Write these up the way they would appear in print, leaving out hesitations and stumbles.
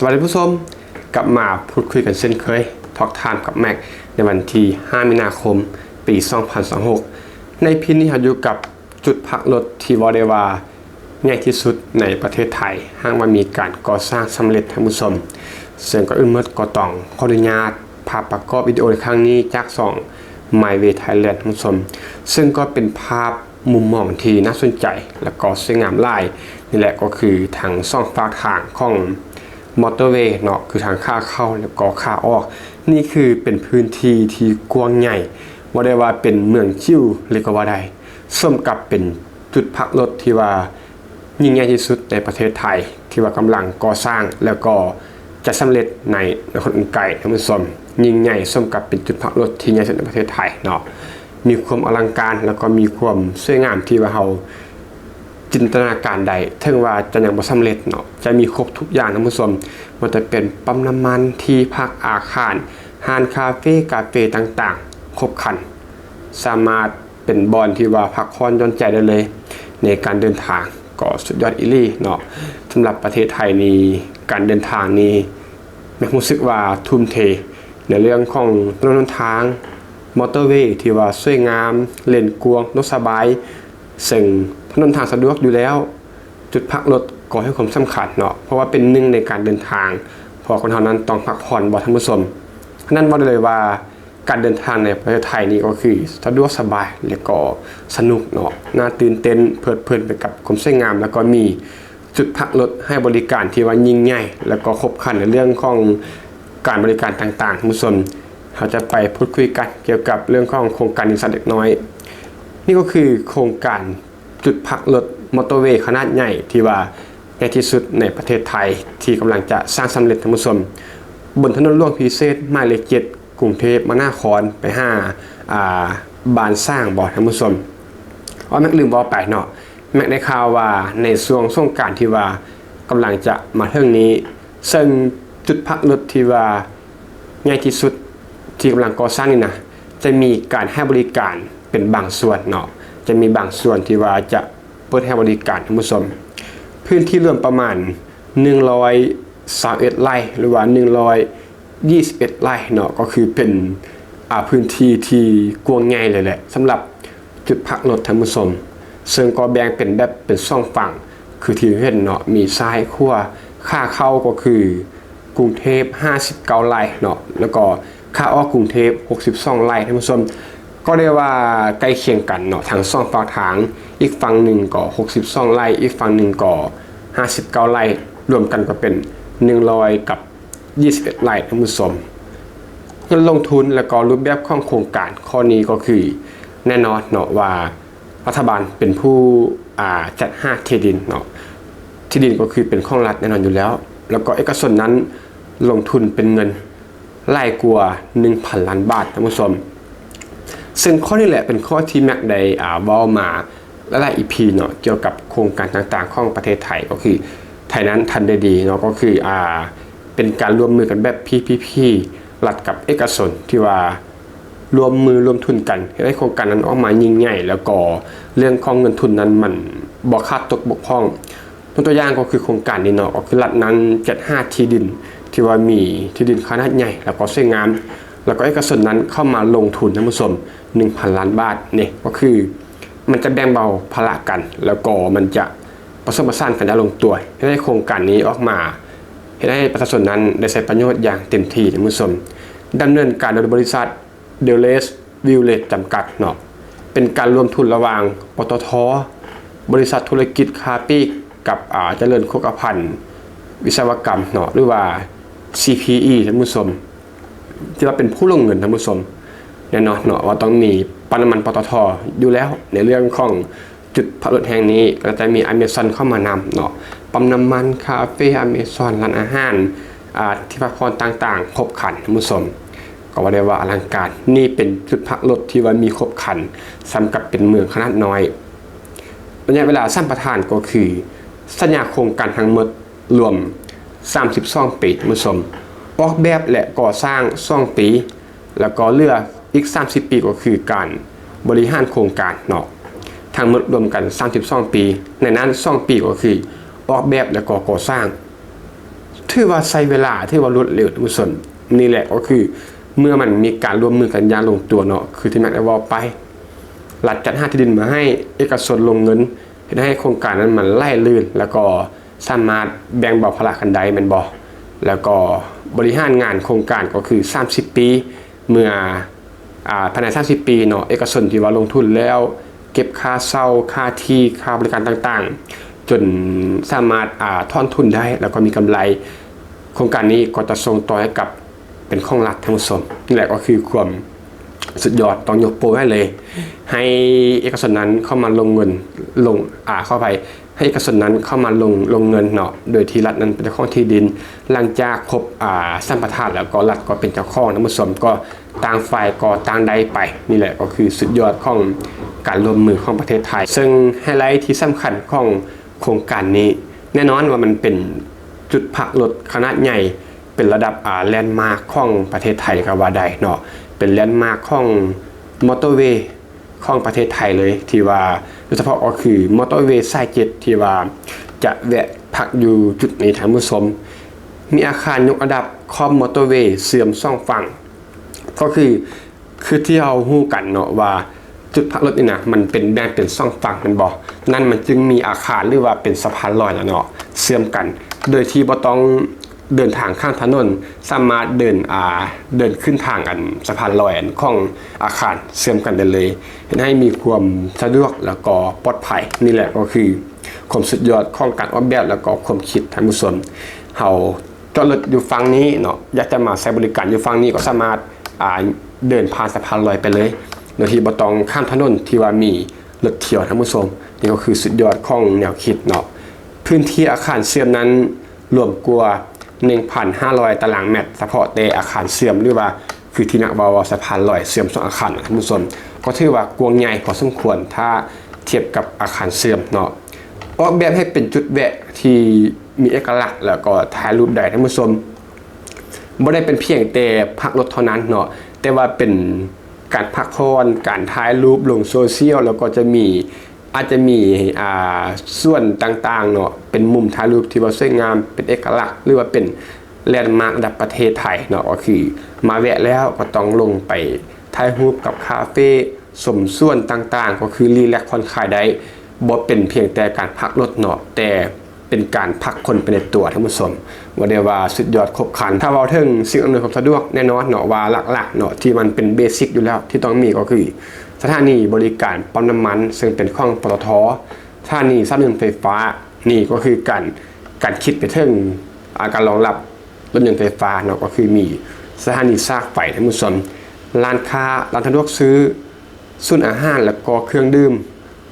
สวัสดีผู้ชมกลับมาพูดคุยกันเช่นเคยทอกไทม์กับแม็กในวันที่5 มีนาคม ปี 2026 ในพีนี้เราอยู่กับจุดพักรถที่วอเดวาง่ายที่สุดในประเทศไทยห้างว่ามีการก่อสร้างสำเร็จท่านผู้ชมซึ่งก็เมื่อก็ต้องขออนุญาตภาพประกอบวิดีโอในครั้งนี้จากMy Way Thailand ท่านผู้ชมซึ่งก็เป็นภาพมุมมองที่น่าสนใจและก็สวยงามหลายนี่แหละก็คือทางช่องฝากทางของมอเตอร์เวย์เนาะคือทางค่าเข้าแล้วก็ค่าออกนี่คือเป็นพื้นที่ที่กว้างใหญ่ว่าได้ว่าเป็นเมืองชิวเลยก็ว่าได้สมกับเป็นจุดพักรถที่ว่ายิ่งใหญ่ที่สุดในประเทศไทยที่ว่ากำลังก่อสร้างแล้วก็จะสำเร็จในคนอื่นไกลท่านผู้ชมยิ่งใหญ่สมกับเป็นจุดพักรถที่ใหญ่ที่สุดในประเทศไทยเนาะมีความอลังการแล้วก็มีความสวยงามที่ว่าเราจินตนาการใดถึงว่าจะยังบ่สำเร็จเนาะจะมีครบทุกอย่างท่านผู้ชมมันจะเป็นปั๊มน้ำมันที่พักอาคารห้างคาเฟ่ต่างๆครบครันสามารถเป็นบอนที่ว่าพักผ่อนหย่อนใจได้เลยในการเดินทางก็สุดยอดอีหลีเนาะสำหรับประเทศไทยนี้การเดินทางนี้แม้รู้สึกว่าทุ่มเทในเรื่องของถนนทางมอเตอร์เวย์ที่ว่าสวยงามเลนกว้างรถสบายซึ่งถนนทางสะดวกอยู่แล้วจุดพักรถก็ให้ความสำคัญเนาะเพราะว่าเป็นหนึ่งในการเดินทางเพราะคนเท่านั้นต้องพักผ่อนบ่ท่านผู้ชมนั่นว่าเลยว่าการเดินทางในประเทศไทยนี้ก็คือสะดวกสบายและก็สนุกเนาะน่าตื่นเต้นเพลิดเพลินไปกับความสวยงามแล้วก็มีจุดพักรถให้บริการที่ว่ายิ่งใหญ่แล้วก็ครบครันในเรื่องของการบริการต่างๆท่านผู้ชมเราจะไปพูดคุยกันเกี่ยวกับเรื่องของโครงการนิสสันเด็กน้อยนี่ก็คือโครงการจุดพักรถมอเตอร์เวย์ขนาดใหญ่ที่ว่าใหญ่ที่สุดในประเทศไทยที่กำลังจะสร้างสำเร็จท่านผู้ชมบนถนนหลวงพิเศษหมายเลข 7กรุงเทพมหานครไปบานสร้างบ่ท่านผู้ชมแม็กลืมบอกไปเนาะแม็กได้ข่าวว่าในช่วงสงกรานต์ที่ว่ากำลังจะมาถึงนี้ซึ่งจุดพักรถที่ว่าใหญ่ที่สุดที่กำลังก่อสร้างนี่นะจะมีการให้บริการเป็นบางส่วนเนาะจะมีบางส่วนที่ว่าจะเปิดให้บริการท่านผู้ชมพื้นที่รวมประมาณ121 ไร่หรือว่า121 ไร่เนาะก็คือเป็นพื้นที่ที่กว้างใหญ่เลยแหละสำหรับจุดพักรถท่านผู้ชมซึ่งก็แบ่งเป็นแบบเป็น2ฝั่งคือที่เห็นเนาะมีซ้ายขั้วค่าเข้าก็คือกรุงเทพ59 ไร่เนาะแล้วก็ค่าออกกรุงเทพ62 ไร่ท่านผู้ชมก็เรียกว่าใกล้เคียงกันเนาะทาง2ฝั่งทางอีกฝั่งหนึ่งก็62 ไร่อีกฝั่งหนึ่งก็59 ไร่รวมกันก็เป็น121 ไร่ท่านผู้ชมเงินลงทุนและก็รูปแบบของโครงการข้อนี้ก็คือแน่นอนเนาะว่ารัฐบาลเป็นผู้จัดหาที่ดินเนาะที่ดินก็คือเป็นของรัฐแน่นอนอยู่แล้วแล้วก็เอกชนนั้นลงทุนเป็นเงินหลายกว่า 1,000 ล้านบาทท่านผู้ชมซึ่งข้อนี้แหละเป็นข้อที่แม็กได้เว้ามาหลาย EP เนาะเกี่ยวกับโครงการต่างๆของประเทศไทยก็คือไทยนั้นทันได้ดีเนาะก็คือเป็นการร่วมมือกันแบบ PPP รัฐกับเอกชนที่ว่ารวมมือรวมทุนกันให้โครงการนั้นออกมายิ่งใหญ่แล้วก็เรื่องของเงินทุนนั้นมันบ่ขาดตกบกพร่องตัวอย่างก็คือโครงการนี้เนาะก็คือรัฐนั้นจัดหาที่ดินที่ว่ามีที่ดินขนาดใหญ่แล้วก็สวยงามแล้วก็เอกชนนั้นเข้ามาลงทุนท่านผู้ชม 1,000 ล้านบาทนี่ก็คือมันจะแบ่งเบาภาระกันแล้วก็มันจะผสมผสานกันได้ลงตัวให้โครงการนี้ออกมาให้ประชาชนนั้นได้ใช้ประโยชน์อย่างเต็มที่ท่านผู้ชมดำเนินการโดยบริษัทเดลเลสวิลเลจจำกัดเนาะเป็นการรวมทุนระหว่างปตท.บริษัทธุรกิจคาปีกับเจริญโภคภัณฑ์วิศวกรรมเนาะหรือว่า CPE ท่านผู้ชมที่ว่าเป็นผู้ลงเงินท่านผู้ชมแน่นอนเนาะว่าต้องมีปั๊มน้ำมันปตท.อยู่แล้วในเรื่องของจุดพักรถแห่งนี้ก็จะมีอเมซอนเข้ามานำเนาะปั๊มน้ำมันคาเฟ่อเมซอนร้านอาหารที่พักผ่อนต่างๆครบครันท่านผู้ชมก็ว่าได้ว่าอลังการนี่เป็นจุดพักรถที่ว่ามีครบครันสำกับเป็นเมืองขนาดน้อยระยะเวลาสัมปทานก็คือสัญญาโครงการทั้งหมดรวม32 ปีท่านผู้ชมออกแบบและก่อสร้าง2 ปีแล้วก็เหลืออีก30 ปีก็คือการบริหารโครงการเนาะทั้งหมดรวมกัน32 ปีในนั้น2 ปีก็คือออกแบบและก่อสร้างถ ถือว่าใช้เวลาถือว่ารวดเร็วท่านผู้ชมนี่แหละก็คือเมื่อมันมีการร่วมมือกันอย่างลงตัวเนาะคือที่แม็กได้บอกไปรัฐจัดหาที่ดินมาให้เอกชนลงเงินให้โครงการนั้นมันไล่ลื่นแล้วก็สามารถแบ่งเบาภาระกันได้แม่นบ่แล้วก็บริหารงานโครงการก็คือ30ปีเมื่อภายใน30ปีเนาะเอกชนที่ว่าลงทุนแล้วเก็บค่าเช่าค่าที่ค่าบริการต่างๆจนสามารถทอนทุนได้แล้วก็มีกำไรโครงการนี้ก็จะส่งต่อให้กับเป็นของรัฐทั้งหมดนี่แหละก็คือความสุดยอดต้องยกโปรให้เลยให้เอกชนนั้นเข้ามาลงเงินเข้าไปให้เอกชนนั้นเข้ามาลงเงินเนาะโดยที่รัฐนั้นเป็นเจ้าของที่ดินหลังจากครบสัมปทานแล้วก็รัฐก็เป็นเจ้าของทั้งหมดก็ต่างฝ่ายก็ต่างได้ไปนี่แหละก็คือสุดยอดของการร่วมมือของประเทศไทยซึ่งไฮไลท์ที่สำคัญของโครงการนี้แน่นอนว่ามันเป็นจุดพักรถขนาดใหญ่เป็นระดับแลนด์มาร์คของประเทศไทยก็ว่าได้เนาะเป็นแลนด์มาร์คของมอเตอร์เวย์ของประเทศไทยเลยที่ว่าโดยเฉพาะก็คือมอเตอร์เวย์สาย7ที่ว่าจะแวะพักอยู่จุดนี้ท่านผู้ชมมีอาคารยกระดับคอมมอเตอร์เวย์เสื่อมซ่องฝั่งก็คือที่เราฮู้กันเนาะว่าจุดพักรถนี่นะมันเป็นแบ่งเป็นซ่องฝั่งมันบอกนั่นมันจึงมีอาคารหรือว่าเป็นสะพานลอยแล้วเนาะเชื่อมกันโดยที่บ่ต้องเดินทางข้างถนนสามารถเดินขึ้นทางสะพานลอยของอาคารเชื่อมกันได้เลยให้มีความสะดวกแล้วก็ปลอดภัยนี่แหละก็คือความสุดยอดของการออกแบบแล้วก็ความคิดท่านผู้ชมเฮาจอดรถอยู่ฝั่งนี้เนาะอยากจะมาใช้บริการอยู่ฝั่งนี้ก็สามารถเดินผ่านสะพานลอยไปเลยโดยที่บ่ต้องข้ามถนนที่ว่ามีรถเที่ยวท่านผู้ชมนี่ก็คือสุดยอดของแนวคิดเนาะพื้นที่อาคารเชื่อมนั้นรวมกว่า 1,500 ตารางเมตรเฉพาะแต่อาคารเสื่อมหรือว่าคือที่นักว่าสะพานลอยเสื่อม2อาคารท่านผู้ชมก็ถือว่ากว้างใหญ่พอสมควรถ้าเทียบกับอาคารเสื่อมเนาะออกแบบให้เป็นจุดแวะที่มีเอกลักษณ์แล้วก็ถ่ายรูปได้ท่านผู้ชมบ่ได้เป็นเพียงแต่พักรถเท่านั้นเนาะแต่ว่าเป็นการพักผ่อนการถ่ายรูปลงโซเชียลแล้วก็อาจจะมีส่วนต่างๆเนาะเป็นมุมถ่ายรูปที่ว่าสวยงามเป็นเอกลักษณ์หรือว่าเป็นแลนด์มาร์คระดับประเทศไทยเนาะก็คือมาแวะแล้วก็ต้องลงไปถ่ายรูปกับคาเฟ่สมส่วนต่างๆก็คือรีแลกซ์ผ่อนคลายได้บ่เป็นเพียงแต่การพักรถเนาะแต่เป็นการพักคนไปในตัวท่านผู้ชมว่าได้ว่าสุดยอดครบครันถ้าเว้าถึงสิ่งอำนวยความสะดวกแน่นอนเนาะว่าหลักๆเนาะที่มันเป็นเบสิกอยู่แล้วที่ต้องมีก็คือสถานีบริการปั๊มน้ำมันซึ่งเป็นของปตท.สถานีซับเดินไฟฟ้านี่ก็คือการคิดไปถึงการรองรับรถยนต์ไฟฟ้าเนาะก็คือมีสถานีชาร์จไฟท่านผู้ชมร้านค้าร้านสะดวกซื้อศูนย์อาหารแล้วก็เครื่องดื่ม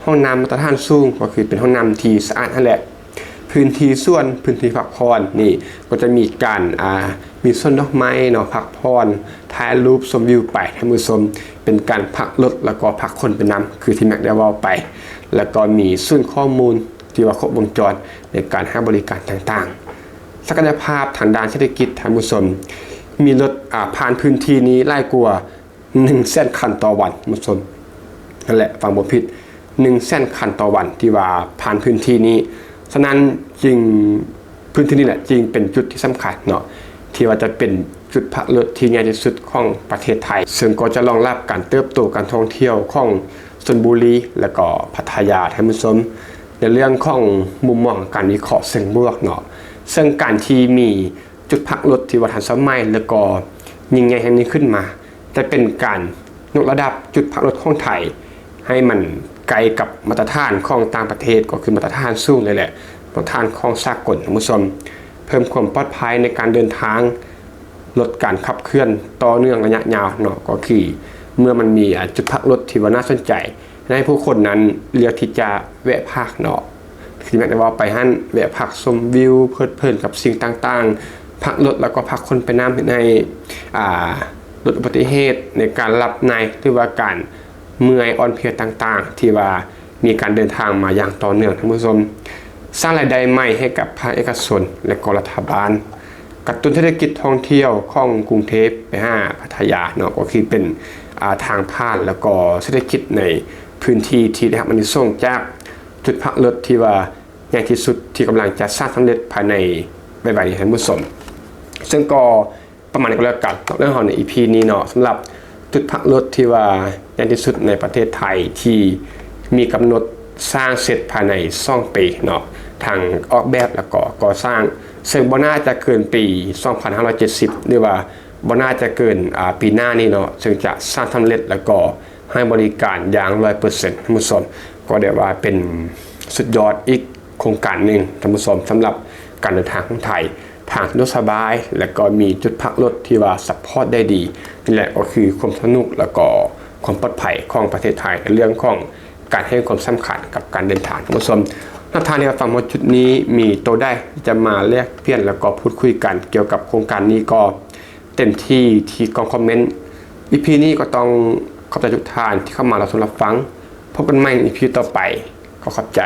ห้องน้ำมาตรฐานสูงก็คือเป็นห้องน้ำที่สะอาดนั่นแหละพื้นที่ส่วนพื้นที่พักผ่อนนี่ก็จะมีการมีส่วนดอกไม้เนาะพักผ่อนถ่ายรูปชมวิวไปท่านผู้ชมเป็นการพักรถแล้วก็พักคนเป็นน้ำคือที่แม็กได้ว่าไปแล้วก็มีส่วนข้อมูลที่ว่าครบวงจรในการให้บริการต่างๆศักยภาพทางด้านเศรษฐกิจท่านผู้ชมมีรถผ่านพื้นที่นี้ไล่กว่า100,000 คันต่อวันท่านผู้ชมนั่นแหละฟังบ่ผิด100,000 คันต่อวันที่ว่าผ่านพื้นที่นี้ฉะนั้นจริงพื้นที่นี้แหละจริงเป็นจุดที่สำคัญเนาะที่ว่าจะเป็นจุดพักรถที่ใหญ่ที่สุดของประเทศไทยซึ่งก็จะรองรับการเติบโตการท่องเที่ยวของชลบุรีและก็พัทยาท่านผู้ชมในเรื่องของมุมมองการวิเคราะห์เชิงบวกเนาะซึ่งการที่มีจุดพักรถที่ว่าทันสมัยแล้วก็ยิ่งใหญ่แห่งนี้ขึ้นมาจะเป็นการยกระดับจุดพักรถของไทยให้มันไกลกับมาตรฐานของต่างประเทศก็คือมาตรฐานสูงเลยแหละมาตรฐานของสากลท่านผู้ชมเพิ่มความปลอดภัยในการเดินทางลดการขับเคลื่อนต่อเนื่องระยะยาวเนาะก็คือเมื่อมันมีจุดพักรถที่ว่าน่าสนใจให้ผู้คนนั้นเลือกที่จะแวะพักเนาะที่แม้แต่ว่าไปหั่นแวะพักชมวิวเพลิดเพลินกับสิ่งต่างๆพักรถแล้วก็พักคนไปน้ำในลดอุบัติเหตุในการหลับในหรือว่าการเมื่อยอ่อนเพลียต่างๆที่ว่ามีการเดินทางมาอย่างต่อเนื่องท่านผู้ชมสร้างรายได้ใหม่ให้กับภาคเอกชนและก็รัฐบาลกระตุ้นเศรษฐกิจท่องเที่ยวของกรุงเทพไปหาพัทยาเนาะก็คือเป็นทางผ่านแล้วก็เศรษฐกิจในพื้นที่ที่ได้รับอานิสงส์จากจุดพักรถที่ว่าใหญ่ที่สุดที่กำลังจะสร้างสำเร็จภายใน ใบนี้ให้ผู้ชมซึ่งก็ประมาณนี้ก็แล้วกันเรื่องของใน EP นี้เนาะสำหรับจุดพักรถที่ว่าใหญ่ที่สุดในประเทศไทยที่มีกำหนดสร้างเสร็จภายใน2 ปีเนาะทางออกแบบแล้วก็ก่อสร้างซึ่งบ่น่าจะเกินปี 2570 หรือว่าบ่น่าจะเกินปีหน้านี้เนาะซึ่งจะสร้างสำเร็จแล้วก็ให้บริการอย่าง 100% ท่านผู้ชมก็ได้ว่าเป็นสุดยอดอีกโครงการหนึ่งท่านผู้ชมสำหรับการเดินทางของไทยทางรถสบายและก็มีจุดพักรถที่ว่าซัพพอร์ตได้ดีนี่แหละก็คือความสนุกแล้วก็ความปลอดภัยของประเทศไทยในเรื่องของการให้ความสำคัญกับการเดินทางท่านผู้ชมหน้าทางที่เราฟังว่าจุดนี้มีตัวได้จะมาแลกเปลี่ยนแล้วก็พูดคุยกันเกี่ยวกับโครงการนี้ก็เต็มที่กล่องคอมเมนต์ EP นี้ก็ต้องขอบใจทุกท่านที่เข้ามารับชมรับฟังพบกันใหม่ใน EP ต่อไปขอขอบใจ